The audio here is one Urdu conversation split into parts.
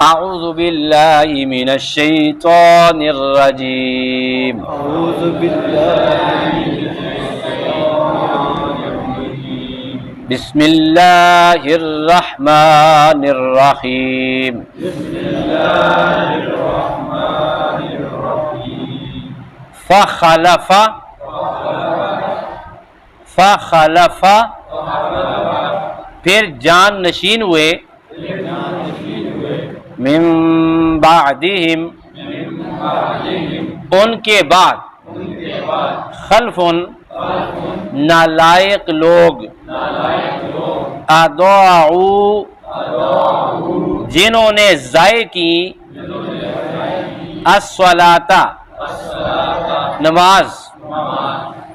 اعوذ باللہ من الشیطان الرجیم اعوذ باللہ بسم اللہ الرحمن الرحیم فخلف پھر جان نشین ہوئے من بعدہم ان کے بعد خلفن نالائق لوگ اضاعوا جنہوں نے ضائع کی الصلاۃ نماز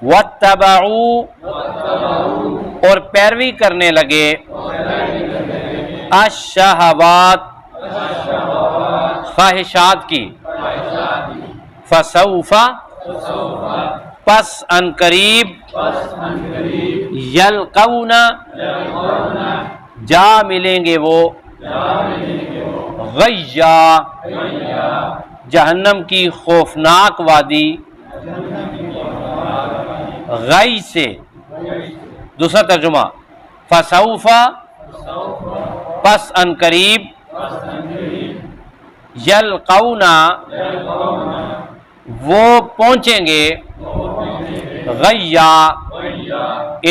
واتبعوا اور پیروی کرنے لگے الشہوات خواہشات کی فسوف پس ان قریب یلقون جا ملیں گے وہ غیا جہنم کی خوفناک وادی غی سے دوسرا ترجمہ فسوف پس ان قریب یلقون وہ پہنچیں گے غیا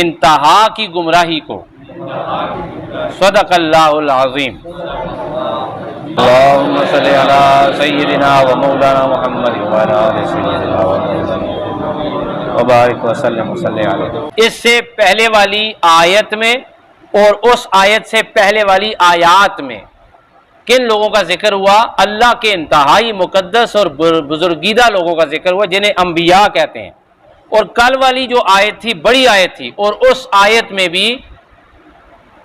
انتہا کی گمراہی کو صدق اللہ العظیم اللہم صلی علی سیدنا و مولانا محمد وعلی آل سیدنا وبارک وسلم وصلی علیہ. اس سے پہلے والی آیت میں اور اس آیت سے پہلے والی آیات میں کن لوگوں کا ذکر ہوا؟ اللہ کے انتہائی مقدس اور بزرگیدہ لوگوں کا ذکر ہوا جنہیں انبیاء کہتے ہیں. اور کل والی جو آیت تھی بڑی آیت تھی، اور اس آیت میں بھی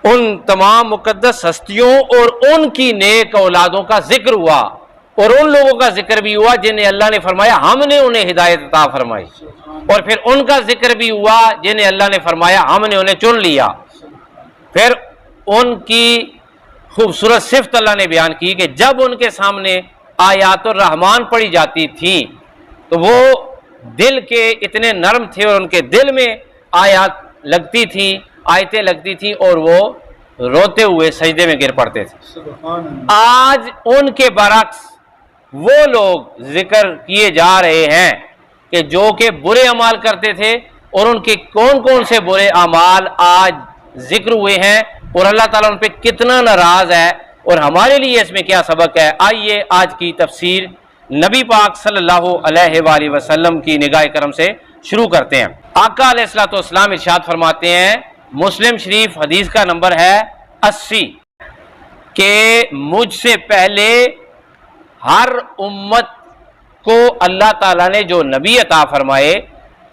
ان تمام مقدس ہستیوں اور ان کی نیک اولادوں کا ذکر ہوا، اور ان لوگوں کا ذکر بھی ہوا جنہیں اللہ نے فرمایا ہم نے انہیں ہدایت عطا فرمائی، اور پھر ان کا ذکر بھی ہوا جنہیں اللہ نے فرمایا ہم نے انہیں چن لیا. پھر ان کی خوبصورت صفت اللہ نے بیان کی کہ جب ان کے سامنے آیات الرحمن پڑھی جاتی تھی تو وہ دل کے اتنے نرم تھے اور ان کے دل میں آیات لگتی تھی، آیتیں لگتی تھیں، اور وہ روتے ہوئے سجدے میں گر پڑتے تھے. آج ان کے برعکس وہ لوگ ذکر کیے جا رہے ہیں کہ جو کہ برے اعمال کرتے تھے، اور ان کے کون کون سے برے اعمال آج ذکر ہوئے ہیں اور اللہ تعالیٰ ان پہ کتنا ناراض ہے اور ہمارے لیے اس میں کیا سبق ہے. آئیے آج کی تفسیر نبی پاک صلی اللہ علیہ وآلہ وسلم کی نگاہ کرم سے شروع کرتے ہیں. آقا علیہ الصلوۃ والسلام ارشاد فرماتے ہیں، مسلم شریف حدیث کا نمبر ہے 80، کہ مجھ سے پہلے ہر امت کو اللہ تعالیٰ نے جو نبی عطا فرمائے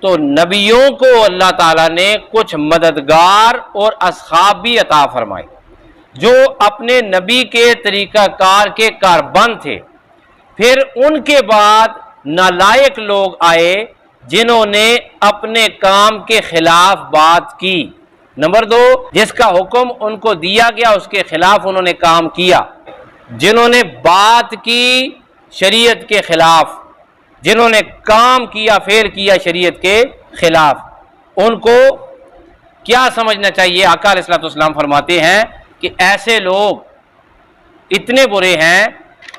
تو نبیوں کو اللہ تعالیٰ نے کچھ مددگار اور اصحاب بھی عطا فرمائے جو اپنے نبی کے طریقہ کار کے کاربند تھے. پھر ان کے بعد نالائق لوگ آئے جنہوں نے اپنے کام کے خلاف بات کی. نمبر 2، جس کا حکم ان کو دیا گیا اس کے خلاف انہوں نے کام کیا. جنہوں نے بات کی شریعت کے خلاف، جنہوں نے کام کیا فعل کیا شریعت کے خلاف، ان کو کیا سمجھنا چاہیے؟ آقا علیہ الصلوۃ والسلام فرماتے ہیں کہ ایسے لوگ اتنے برے ہیں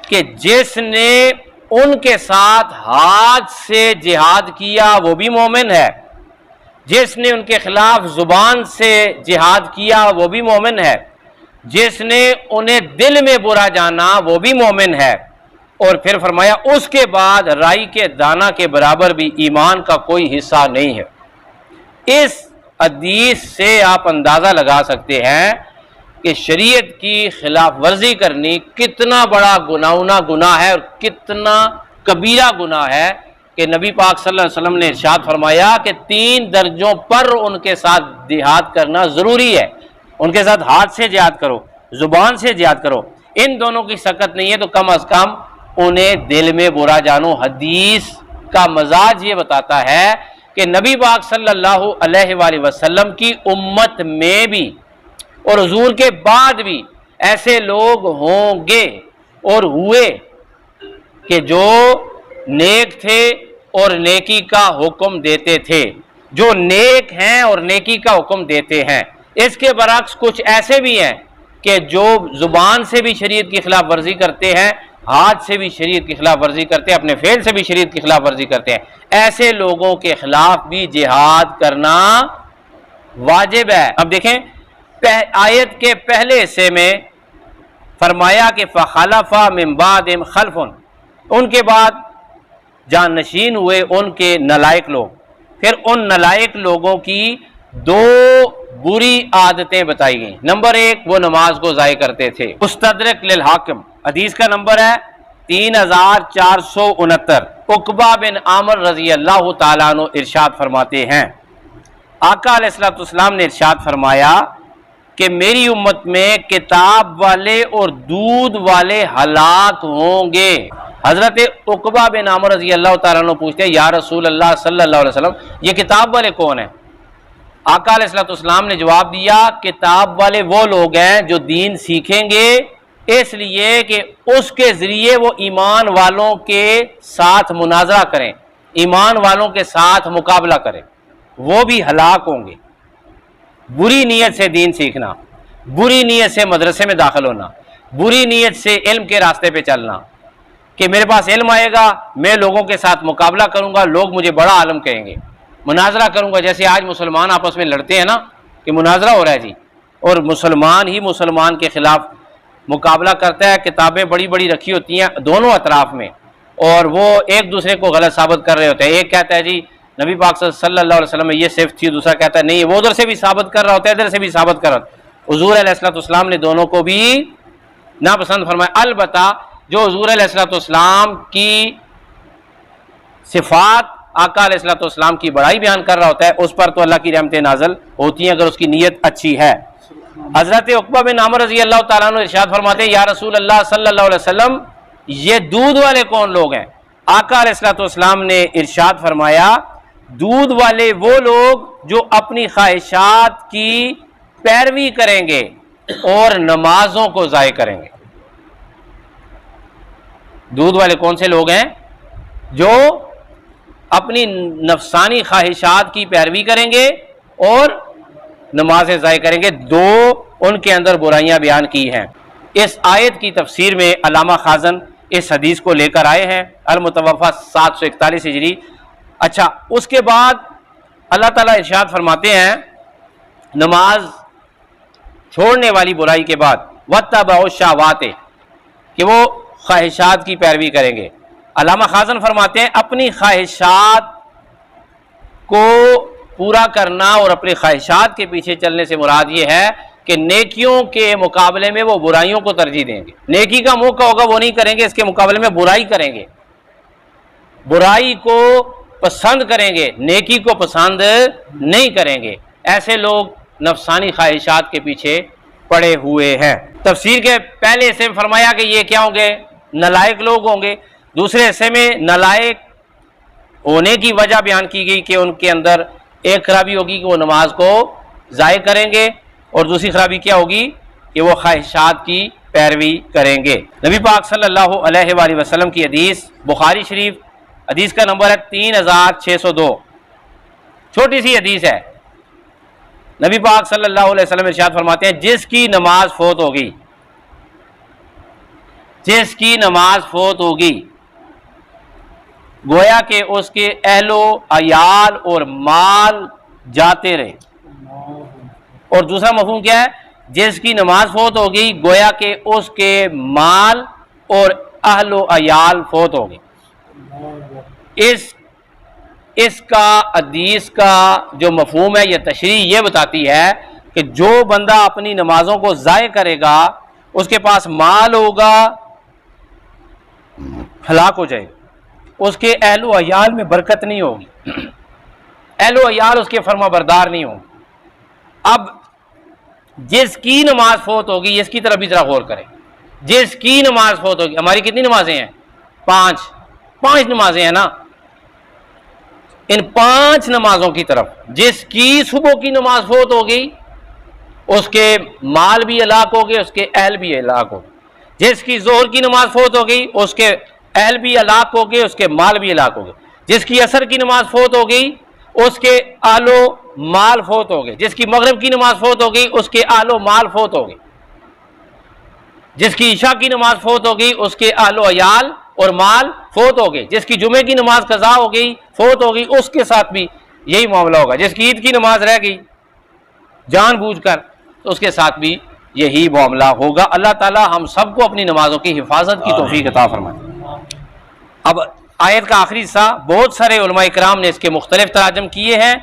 کہ جس نے ان کے ساتھ ہاتھ سے جہاد کیا وہ بھی مومن ہے، جس نے ان کے خلاف زبان سے جہاد کیا وہ بھی مومن ہے، جس نے انہیں دل میں برا جانا وہ بھی مومن ہے. اور پھر فرمایا اس کے بعد رائی کے دانہ کے برابر بھی ایمان کا کوئی حصہ نہیں ہے. اس حدیث سے آپ اندازہ لگا سکتے ہیں کہ شریعت کی خلاف ورزی کرنی کتنا بڑا گناہونا گناہ ہے اور کتنا کبیرہ گناہ ہے کہ نبی پاک صلی اللہ علیہ وسلم نے ارشاد فرمایا کہ 3 درجوں پر ان کے ساتھ جہاد کرنا ضروری ہے. ان کے ساتھ ہاتھ سے جہاد کرو، زبان سے جہاد کرو، ان دونوں کی سکت نہیں ہے تو کم از کم انہیں دل میں برا جانو. حدیث کا مزاج یہ بتاتا ہے کہ نبی پاک صلی اللہ علیہ وآلہ وسلم کی امت میں بھی اور حضور کے بعد بھی ایسے لوگ ہوں گے اور ہوئے کہ جو نیک تھے اور نیکی کا حکم دیتے تھے، جو نیک ہیں اور نیکی کا حکم دیتے ہیں۔ اس کے برعکس کچھ ایسے بھی ہیں کہ جو زبان سے بھی شریعت کی خلاف ورزی کرتے ہیں، ہاتھ سے بھی شریعت کی خلاف ورزی کرتے ہیں، اپنے فعل سے بھی شریعت کی خلاف ورزی کرتے ہیں۔ ایسے لوگوں کے خلاف بھی جہاد کرنا واجب ہے۔ اب دیکھیں آیت کے پہلے حصے میں فرمایا کہ فخلف من بعدہم خلف، ان کے بعد جانشین ہوئے ان کے نالائق لوگ۔ پھر ان نالائق لوگوں کی دو بری عادتیں بتائی گئیں۔ نمبر ایک، وہ نماز کو ضائع کرتے تھے۔ مستدرک للحاکم حدیث کا نمبر ہے 3469۔ عقبہ بن عامر رضی اللہ تعالیٰ عنہ ارشاد فرماتے ہیں، آقا علیہ الصلوۃ والسلام نے ارشاد فرمایا کہ میری امت میں کتاب والے اور دودھ والے ہلاک ہوں گے۔ حضرت عقبہ بن عامر رضی اللہ تعالیٰ عنہ پوچھتے ہیں، یا رسول اللہ صلی اللہ علیہ وسلم یہ کتاب والے کون ہیں؟ آقا علیہ الصلوۃ والسلام نے جواب دیا، کتاب والے وہ لوگ ہیں جو دین سیکھیں گے اس لیے کہ اس کے ذریعے وہ ایمان والوں کے ساتھ مناظرہ کریں، ایمان والوں کے ساتھ مقابلہ کریں، وہ بھی ہلاک ہوں گے۔ بری نیت سے دین سیکھنا، بری نیت سے مدرسے میں داخل ہونا، بری نیت سے علم کے راستے پہ چلنا کہ میرے پاس علم آئے گا، میں لوگوں کے ساتھ مقابلہ کروں گا، لوگ مجھے بڑا عالم کہیں گے، مناظرہ کروں گا۔ جیسے آج مسلمان آپس میں لڑتے ہیں نا کہ مناظرہ ہو رہا ہے جی، اور مسلمان ہی مسلمان کے خلاف مقابلہ کرتا ہے، کتابیں بڑی بڑی رکھی ہوتی ہیں دونوں اطراف میں، اور وہ ایک دوسرے کو غلط ثابت کر رہے ہوتے ہیں۔ ایک کہتا ہے جی نبی پاک صلی اللہ علیہ وسلم میں یہ صفت تھی، دوسرا کہتا ہے نہیں، وہ ادھر سے بھی ثابت کر رہا ہوتا ہے، ادھر سے بھی ثابت کر رہا ہوتا ہے۔ حضور علیہ الصلوۃ والسلام نے دونوں کو بھی ناپسند فرمایا۔ البتہ جو حضور علیہ الصلوۃ والسلام کی صفات، آقا علیہ الصلوۃ والسلام کی بڑائی بیان کر رہا ہوتا ہے، اس پر تو اللہ کی رحمتیں نازل ہوتی ہیں اگر اس کی نیت اچھی ہے۔ حضرت عقبہ بن عامر رضی اللہ تعالیٰ عنہ ارشاد فرماتے ہیں، یا رسول اللہ صلی اللہ علیہ وسلم یہ دودھ والے کون لوگ ہیں؟ آقا علیہ الصلوۃ والسلام نے ارشاد فرمایا، دودھ والے وہ لوگ جو اپنی خواہشات کی پیروی کریں گے اور نمازوں کو ضائع کریں گے۔ دودھ والے کون سے لوگ ہیں؟ جو اپنی نفسانی خواہشات کی پیروی کریں گے اور نمازیں ضائع کریں گے۔ دو ان کے اندر برائیاں بیان کی ہیں۔ اس آیت کی تفسیر میں علامہ خازن اس حدیث کو لے کر آئے ہیں، المتوفیٰ 741 ہجری۔ اچھا، اس کے بعد اللہ تعالیٰ ارشاد فرماتے ہیں نماز چھوڑنے والی برائی کے بعد، وَاتَّبَعُوا الشَّهَوَاتِ، کہ وہ خواہشات کی پیروی کریں گے۔ علامہ خازن فرماتے ہیں اپنی خواہشات کو پورا کرنا اور اپنی خواہشات کے پیچھے چلنے سے مراد یہ ہے کہ نیکیوں کے مقابلے میں وہ برائیوں کو ترجیح دیں گے۔ نیکی کا موقع ہوگا وہ نہیں کریں گے، اس کے مقابلے میں برائی کریں گے، برائی کو پسند کریں گے، نیکی کو پسند نہیں کریں گے۔ ایسے لوگ نفسانی خواہشات کے پیچھے پڑے ہوئے ہیں۔ تفسیر کے پہلے حصے میں فرمایا کہ یہ کیا ہوں گے؟ نالائق لوگ ہوں گے۔ دوسرے حصے میں نالائق ہونے کی وجہ بیان کی گئی کہ ان کے اندر ایک خرابی ہوگی کہ وہ نماز کو ضائع کریں گے، اور دوسری خرابی کیا ہوگی کہ وہ خواہشات کی پیروی کریں گے۔ نبی پاک صلی اللہ علیہ وآلہ وسلم کی حدیث بخاری شریف، حدیث کا نمبر ہے 3602، چھوٹی سی حدیث ہے۔ نبی پاک صلی اللہ علیہ وسلم ارشاد فرماتے ہیں جس کی نماز فوت ہوگی، جس کی نماز فوت ہوگی، گویا کہ اس کے اہل و عیال اور مال جاتے رہے۔ اور دوسرا مفہوم کیا ہے؟ جس کی نماز فوت ہوگی گویا کہ اس کے مال اور اہل و عیال فوت ہو گئے۔ اس کا حدیث کا جو مفہوم ہے، یہ تشریح یہ بتاتی ہے کہ جو بندہ اپنی نمازوں کو ضائع کرے گا، اس کے پاس مال ہوگا، ہلاک ہو جائے گا، اس کے اہل و عیال میں برکت نہیں ہوگی، اہل و عیال اس کے فرما بردار نہیں ہوں۔ اب جس کی نماز فوت ہوگی، اس کی طرف بھی ذرا غور کریں۔ جس کی نماز فوت ہوگی، ہماری کتنی نمازیں ہیں؟ پانچ نمازیں ہیں نا۔ ان 5 نمازوں کی طرف جس کی صبح کی نماز فوت ہوگی، اس کے مال بھی ہلاک ہو گئے، اس کے اہل بھی ہلاک ہو گئے۔ جس کی ظہر کی نماز فوت ہو گئی اس کے اہل بھی ہلاک ہو گئے، اس کے مال بھی ہلاک ہو گئے۔ جس کی عصر کی نماز فوت ہو گئی اس کے اہل و مال فوت ہو گئے۔ جس کی مغرب کی نماز فوت ہو گئی اس کے اہل و مال فوت ہو گئے۔ جس کی عشاء کی نماز فوت ہو گئی اس کے اہل و عیال اور مال فوت ہو گئے۔ جس کی جمعے کی نماز قضا ہو گئی، فوت ہو گئی، اس کے ساتھ بھی یہی معاملہ ہوگا۔ جس کی عید کی نماز رہ گئی جان بوجھ کر تو اس کے ساتھ بھی یہی معاملہ ہوگا۔ اللہ تعالی ہم سب کو اپنی نمازوں کی حفاظت کی توفیق عطا فرمائے۔ اب آیت کا آخری حصہ، بہت سارے علماء کرام نے اس کے مختلف تراجم کیے ہیں،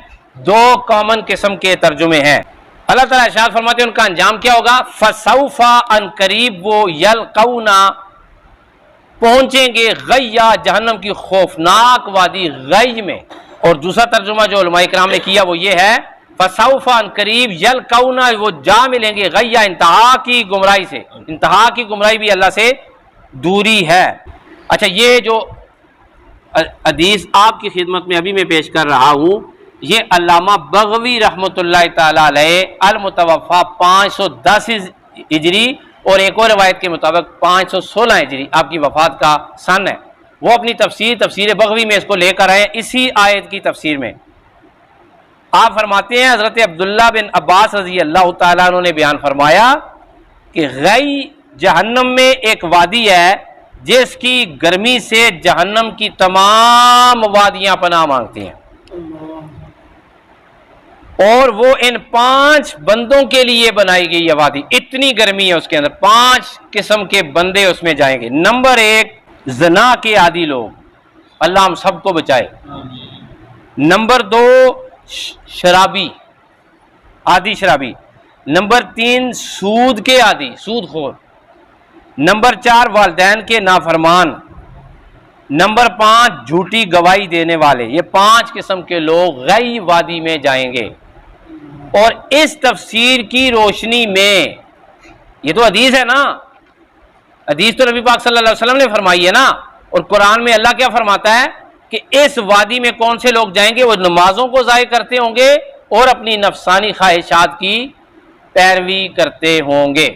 دو کامن قسم کے ترجمے ہیں۔ اللہ تعالیٰ ارشاد فرماتے ہیں ان کا انجام کیا ہوگا؟ فسوف، ان قریب وہ، یلقون، پہنچیں گے، غیا، جہنم کی خوفناک وادی غی میں۔ اور دوسرا ترجمہ جو علماء کرام نے کیا وہ یہ ہے، فسوف، ان قریب، یلقون، وہ جا ملیں گے، غیا، انتہا کی گمراہی سے۔ انتہا کی گمراہی بھی اللہ سے دوری ہے۔ اچھا، یہ جو حدیث آپ کی خدمت میں ابھی میں پیش کر رہا ہوں، یہ علامہ بغوی رحمۃ اللہ تعالی علیہ المتوفا 510 ہجری اور ایک اور روایت کے مطابق 516 ہجری آپ کی وفات کا سن ہے۔ وہ اپنی تفسیر بغوی میں اس کو لے کر آئے اسی آیت کی تفسیر میں۔ آپ فرماتے ہیں حضرت عبداللہ بن عباس رضی اللہ تعالیٰ عنہ نے بیان فرمایا کہ غی جہنم میں ایک وادی ہے جس کی گرمی سے جہنم کی تمام وادیاں پناہ مانگتی ہیں، اور وہ ان 5 بندوں کے لیے بنائی گئی یہ وادی۔ اتنی گرمی ہے اس کے اندر، 5 قسم کے بندے اس میں جائیں گے۔ نمبر 1، زنا کے عادی لوگ، اللہ ہم سب کو بچائے۔ نمبر 2، شرابی، عادی شرابی۔ نمبر 3، سود کے عادی، سود خور۔ نمبر 4، والدین کے نافرمان۔ نمبر 5، جھوٹی گواہی دینے والے۔ یہ 5 قسم کے لوگ غی وادی میں جائیں گے۔ اور اس تفسیر کی روشنی میں، یہ تو حدیث ہے نا، حدیث تو نبی پاک صلی اللہ علیہ وسلم نے فرمائی ہے نا، اور قرآن میں اللہ کیا فرماتا ہے کہ اس وادی میں کون سے لوگ جائیں گے؟ وہ نمازوں کو ضائع کرتے ہوں گے اور اپنی نفسانی خواہشات کی پیروی کرتے ہوں گے۔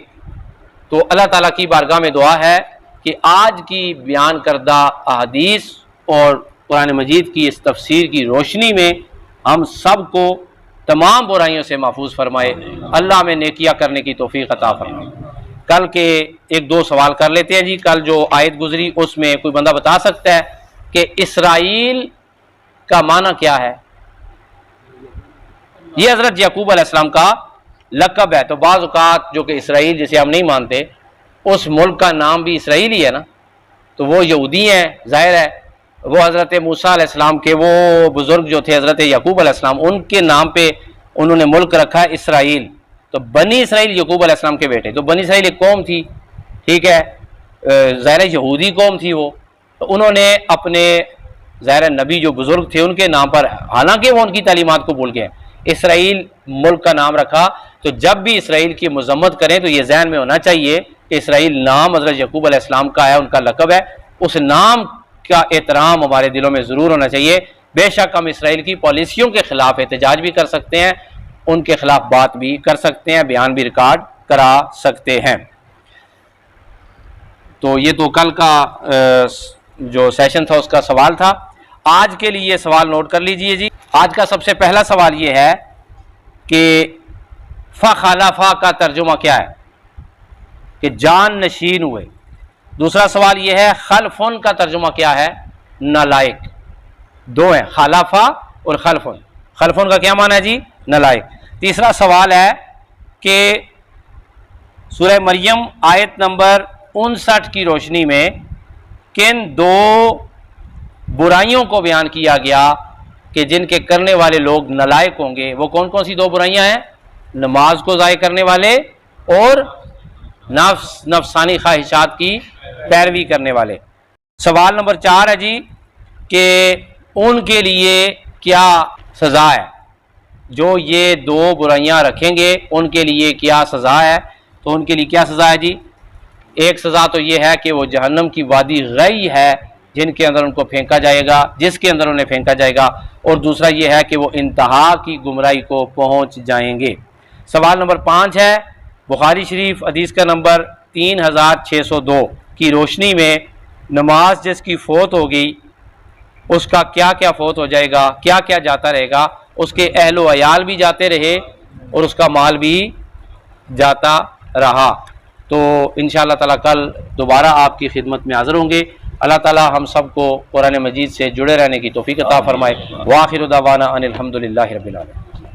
تو اللہ تعالیٰ کی بارگاہ میں دعا ہے کہ آج کی بیان کردہ احادیث اور قرآن مجید کی اس تفسیر کی روشنی میں ہم سب کو تمام برائیوں سے محفوظ فرمائے، اللہ ہمیں نیکیاں کرنے کی توفیق عطا فرمائے۔ کل کے 1-2 سوال کر لیتے ہیں جی۔ کل جو آیت گزری اس میں کوئی بندہ بتا سکتا ہے کہ اسرائیل کا معنی کیا ہے؟ یہ حضرت یعقوب علیہ السلام کا لقب ہے۔ تو بعض اوقات جو کہ اسرائیل جسے ہم نہیں مانتے، اس ملک کا نام بھی اسرائیل ہی ہے نا، تو وہ یہودی ہیں، ظاہر ہے وہ حضرت موسیٰ علیہ السلام کے وہ بزرگ جو تھے حضرت یعقوب علیہ السلام، ان کے نام پہ انہوں نے ملک رکھا ہے اسرائیل۔ تو بنی اسرائیل یعقوب علیہ السلام کے بیٹے، تو بنی اسرائیل ایک قوم تھی، ٹھیک ہے، ظاہر یہودی قوم تھی وہ، تو انہوں نے اپنے ظاہر نبی جو بزرگ تھے ان کے نام پر، حالانکہ وہ ان کی تعلیمات کو بھول گئے، اسرائیل ملک کا نام رکھا۔ تو جب بھی اسرائیل کی مذمت کریں تو یہ ذہن میں ہونا چاہیے کہ اسرائیل نام حضرت یعقوب علیہ السلام کا ہے، ان کا لقب ہے، اس نام کا احترام ہمارے دلوں میں ضرور ہونا چاہیے۔ بے شک ہم اسرائیل کی پالیسیوں کے خلاف احتجاج بھی کر سکتے ہیں، ان کے خلاف بات بھی کر سکتے ہیں، بیان بھی ریکارڈ کرا سکتے ہیں۔ تو یہ تو کل کا جو سیشن تھا اس کا سوال تھا۔ آج کے لیے سوال نوٹ کر لیجئے جی۔ آج کا سب سے پہلا سوال یہ ہے کہ فخلفا کا ترجمہ کیا ہے؟ کہ جان نشین ہوئے۔ دوسرا سوال یہ ہے خلفن کا ترجمہ کیا ہے؟ نالائق۔ دو ہیں، خلفا اور خلفن۔ خلفن کا کیا معنی ہے جی؟ نالائق۔ تیسرا سوال ہے کہ سورہ مریم آیت نمبر 59 کی روشنی میں کن 2 برائیوں کو بیان کیا گیا کہ جن کے کرنے والے لوگ نالائق ہوں گے؟ وہ کون کون سی 2 برائیاں ہیں؟ نماز کو ضائع کرنے والے اور نفسانی خواہشات کی پیروی کرنے والے۔ سوال نمبر 4 ہے جی کہ ان کے لیے کیا سزا ہے؟ جو یہ 2 برائیاں رکھیں گے ان کے لیے کیا سزا ہے؟ تو ان کے لیے کیا سزا ہے جی؟ ایک سزا تو یہ ہے کہ وہ جہنم کی وادی غی ہے جن کے اندر ان کو پھینکا جائے گا، جس کے اندر انہیں پھینکا جائے گا، اور دوسرا یہ ہے کہ وہ انتہا کی گمراہی کو پہنچ جائیں گے۔ سوال نمبر 5 ہے، بخاری شریف حدیث کا نمبر 3602 کی روشنی میں نماز جس کی فوت ہو گئی اس کا کیا کیا فوت ہو جائے گا، کیا کیا جاتا رہے گا، اس کے اہل و عیال بھی جاتے رہے اور اس کا مال بھی جاتا رہا۔ تو انشاءاللہ تعالیٰ کل دوبارہ آپ کی خدمت میں حاضر ہوں گے۔ اللہ تعالیٰ ہم سب کو قرآن مجید سے جڑے رہنے کی توفیق عطا فرمائے۔ وآخر دعوانا ان الحمدللہ رب العالمین۔